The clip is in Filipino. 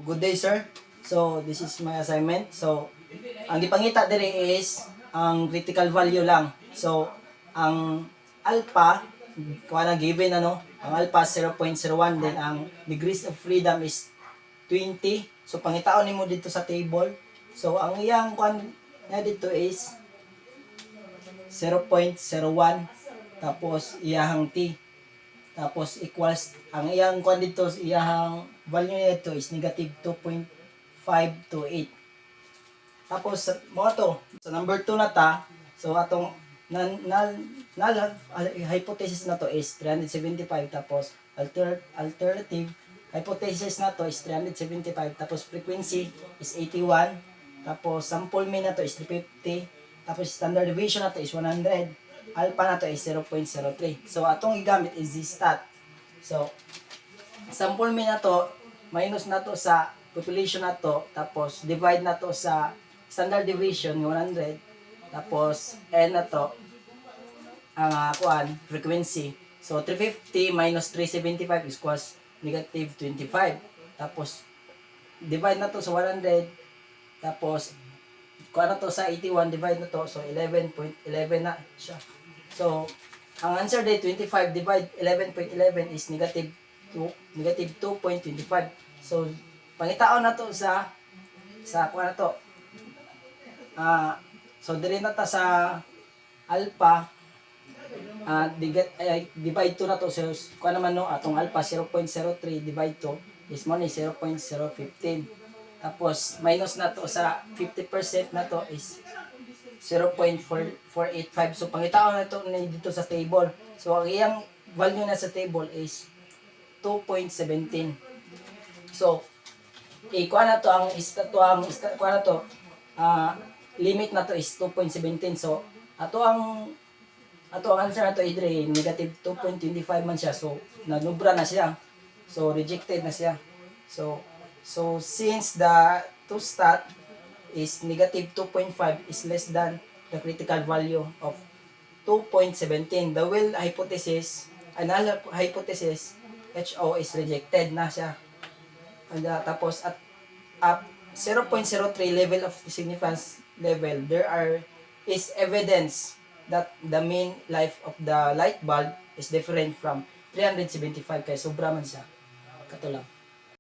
good day sir. So this is my assignment. So ang gipangita diri is ang critical value lang. So ang alpha kuha na given ang alpha 0.01, then ang degrees of freedom is 20. So pangitaon nimo dito sa table. So ang iyang kuan na dito is 0.01, tapos iyahang t, tapos equals ang iyang kuan dito, iyahang value nito is negative 2.528. Tapos mo to sa number 2 na ta. So atong null hypothesis na to is 375, tapos alternative hypothesis na to is 375, tapos frequency is 81, tapos sample mean na to is 350, tapos standard deviation na to is 100, alpha na to is 0.03. So atong igamit is this stat. So sample mean na to minus na to sa population na to, tapos divide na to sa standard deviation 100, tapos n na to ang frequency. So 350 minus 375 is equals negative 25. Tapos divide na to sa 100, tapos kuha na to sa 81, divide na to, so 11.11 na siya. So ang answer day 25 divide 11.11 is negative 2.25. So pangitaon na to sa kuha na to. So dili na ta sa alpha, divide to na to. So kuha naman atong alpha 0.03 divide to is mo ni 0.015. Tapos minus na to sa 50% na to is 0.485. So pangitaon na to dito sa table. So ang iyang value na sa table is 2.17. So kuha na to limit na to is 2.17. So ato ang answer na to idre negative 2.25 man siya. So nanubra na siya. So rejected na siya. So since the two stat is negative 2.5 is less than the critical value of 2.17, the null hypothesis HO is rejected na siya. And, tapos at 0.03 level of significance level, is evidence that the mean life of the light bulb is different from 375 kay sobra man siya. Kato lang.